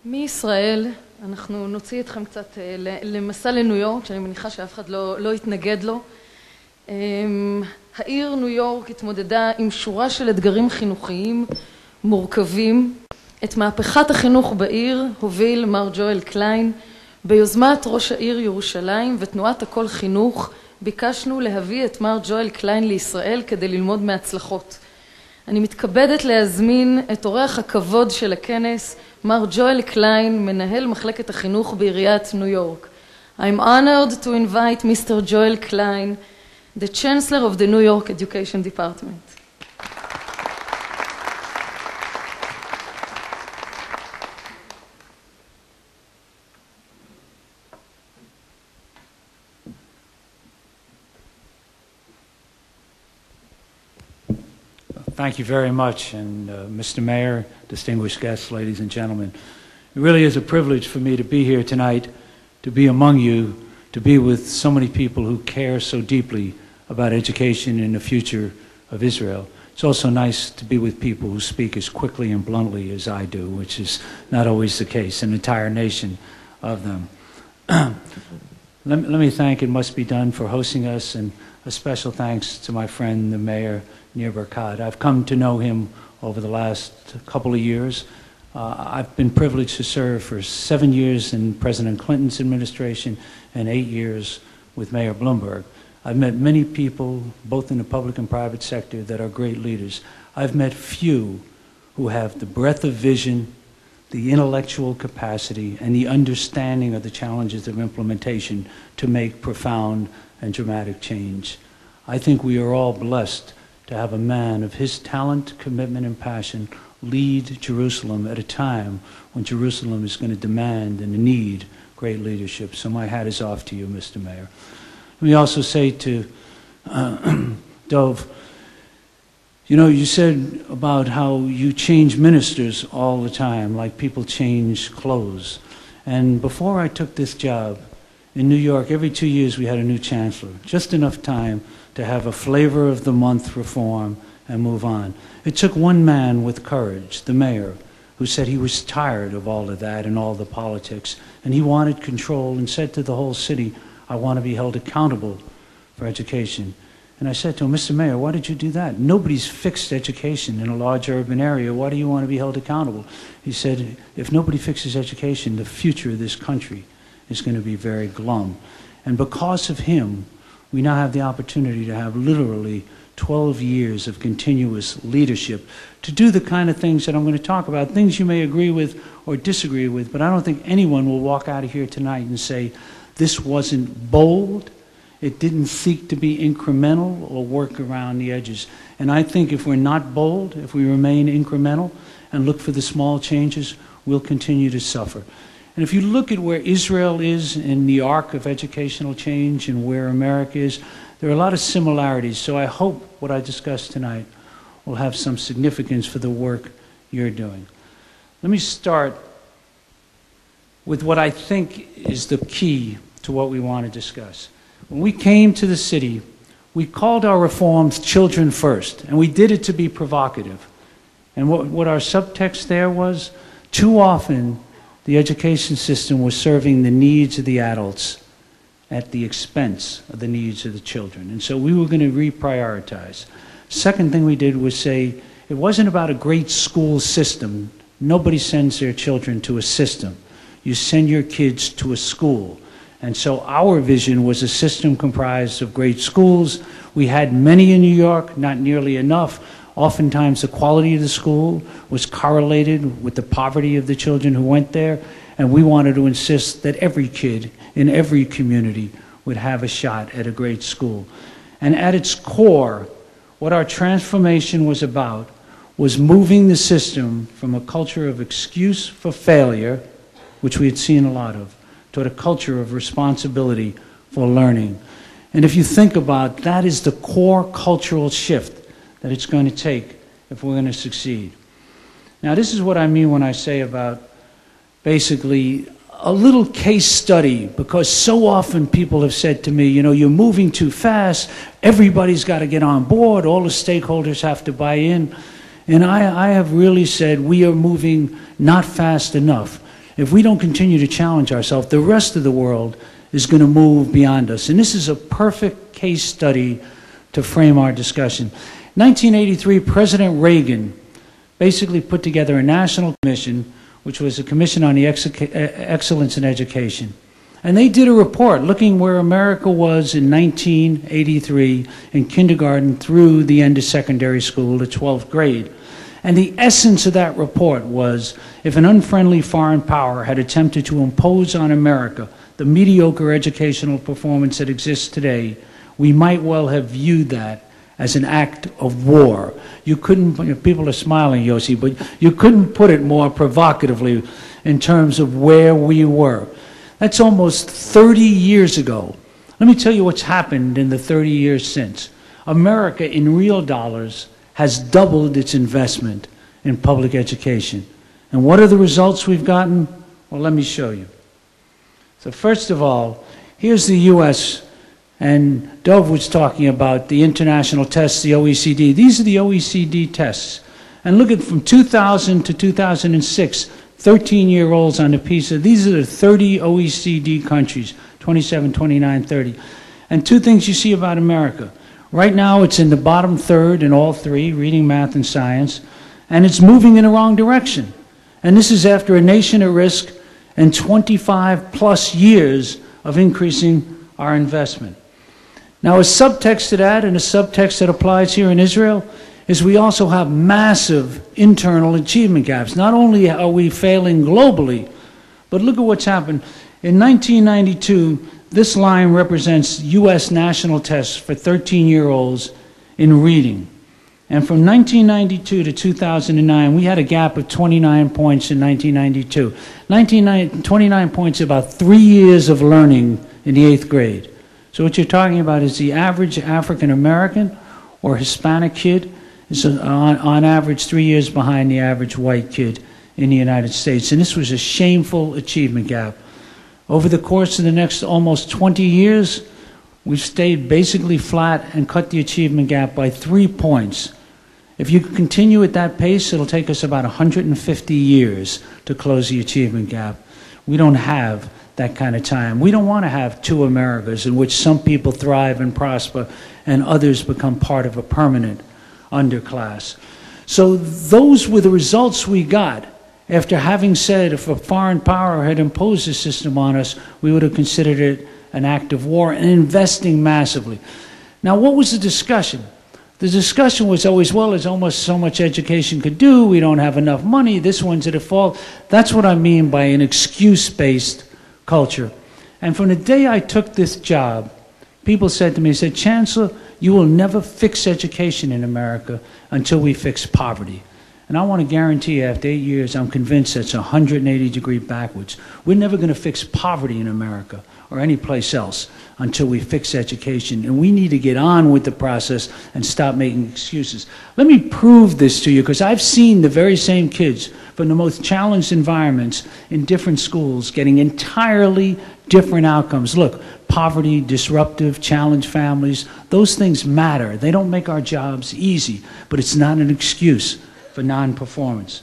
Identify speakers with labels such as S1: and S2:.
S1: מישראל אנחנו נוציא אתכם קצת למסע לניו יורק, שאני מניחה שאף אחד לא יתנגד לו. העיר ניו יורק התמודדה עם שורה של אתגרים חינוכיים מורכבים. את מהפכת החינוך בעיר הוביל מר ג'ואל קליין. ביוזמת ראש העיר ירושלים ותנועת הכל חינוך ביקשנו להביא את מר ג'ואל קליין לישראל כדי ללמוד מהצלחות. אני מתכבדת להזמין את אורח הכבוד של הכנס, מר ג'ואל קליין, מנהל מחלקת החינוך בעיריית ניו יורק. I'm honored to invite Mr. Joel Klein, the Chancellor of the New York Education Department.
S2: Thank you very much, and Mr. Mayor, distinguished guests, ladies and gentlemen. It really is a privilege for me to be here tonight, to be among you, to be with so many people who care so deeply about education and the future of Israel. It's also nice to be with people who speak as quickly and bluntly as I do, which is not always the case, an entire nation of them. Let me thank It Must Be Done for hosting us, and a special thanks to my friend, the Mayor, Nir Barkat. I've come to know him over the last couple of years. I've been privileged to serve for 7 years in President Clinton's administration and 8 years with Mayor Bloomberg. I've met many people, both in the public and private sector, that are great leaders. I've met few who have the breadth of vision, the intellectual capacity, and the understanding of the challenges of implementation to make profound and dramatic change. I think we are all blessed to have a man of his talent, commitment, and passion lead Jerusalem at a time when Jerusalem is going to demand and need great leadership. So my hat is off to you, Mr. Mayor. Let me also say to Dov, you know, you said about how you change ministers all the time, like people change clothes. And before I took this job in New York, every 2 years we had a new chancellor, just enough time to have a flavor of the month reform and move on. It took one man with courage, the mayor, who said he was tired of all of that and all the politics, and he wanted control and said to the whole city, I want to be held accountable for education. And I said to him, Mr. Mayor, why did you do that? Nobody's fixed education in a large urban area. Why do you want to be held accountable? He said, if nobody fixes education, the future of this country is going to be very glum. And because of him, we now have the opportunity to have literally 12 years of continuous leadership to do the kind of things that I'm going to talk about, things you may agree with or disagree with, but I don't think anyone will walk out of here tonight and say, this wasn't bold, it didn't seek to be incremental or work around the edges. And I think if we're not bold, if we remain incremental and look for the small changes, we'll continue to suffer. And if you look at where Israel is in the arc of educational change and where America is, there are a lot of similarities. So I hope what I discussed tonight will have some significance for the work you're doing. Let me start with what I think is the key to what we want to discuss. When we came to the city, we called our reforms Children First, and we did it to be provocative. And what our subtext there was, too often, the education system was serving the needs of the adults at the expense of the needs of the children. And so we were going to reprioritize. Second thing we did was say, it wasn't about a great school system. Nobody sends their children to a system. You send your kids to a school. And so our vision was a system comprised of great schools. We had many in New York, not nearly enough. Oftentimes the quality of the school was correlated with the poverty of the children who went there, and we wanted to insist that every kid in every community would have a shot at a great school. And at its core, what our transformation was about was moving the system from a culture of excuse for failure, which we had seen a lot of, toward a culture of responsibility for learning. And if you think about it, that is the core cultural shift that it's going to take if we're going to succeed. Now, this is what I mean when I say about basically a little case study, because so often people have said to me, you know, you're moving too fast, everybody's got to get on board, all the stakeholders have to buy in. And I have really said we are moving not fast enough. if we don't continue to challenge ourselves, the rest of the world is going to move beyond us. And this is a perfect case study to frame our discussion. 1983, President Reagan basically put together a national commission, which was a commission on the excellence in education. And they did a report looking where America was in 1983 in kindergarten through the end of secondary school, the 12th grade. And the essence of that report was, if an unfriendly foreign power had attempted to impose on America the mediocre educational performance that exists today, we might well have viewed that as an act of war. You couldn't, people are smiling, Yossi, but you couldn't put it more provocatively in terms of where we were. That's almost 30 years ago. Let me tell you what's happened in the 30 years since. America, in real dollars, has doubled its investment in public education. And what are the results we've gotten? Well, let me show you. So first of all, here's the U.S., and Dove was talking about the international tests, the OECD. These are the OECD tests. And look at from 2000 to 2006, 13-year-olds on the PISA. These are the 30 OECD countries, 27, 29, 30. And two things you see about America. Right now, it's in the bottom third in all three, reading, math, and science, and it's moving in the wrong direction. And this is after a nation at risk and 25-plus years of increasing our investment. Now, a subtext to that, and a subtext that applies here in Israel, is we also have massive internal achievement gaps. Not only are we failing globally, but look at what's happened. In 1992, this line represents U.S. national tests for 13-year-olds in reading. And from 1992 to 2009, we had a gap of 29 points in 1992. 29 points, about 3 years of learning in the 8th grade. So what you're talking about is the average African-American or Hispanic kid is on average 3 years behind the average white kid in the United States. And this was a shameful achievement gap. Over the course of the next almost 20 years, we've stayed basically flat and cut the achievement gap by 3 points. If you continue at that pace, it'll take us about 150 years to close the achievement gap. We don't have that kind of time. We don't want to have two Americas in which some people thrive and prosper and others become part of a permanent underclass. So those were the results we got after having said if a foreign power had imposed a system on us, we would have considered it an act of war and investing massively. Now, what was the discussion? The discussion was always, well, there's almost so much education could do, we don't have enough money, this one's at a fault. That's what I mean by an excuse-based culture. And from the day I took this job, people said to me, said, Chancellor, you will never fix education in America until we fix poverty. And I want to guarantee you, after 8 years, I'm convinced that's 180 degrees backwards. We're never going to fix poverty in America or any place else until we fix education. And we need to get on with the process and stop making excuses. Let me prove this to you, because I've seen the very same kids from the most challenged environments in different schools getting entirely different outcomes. Look, poverty, disruptive, challenged families, those things matter. They don't make our jobs easy, but it's not an excuse for non-performance.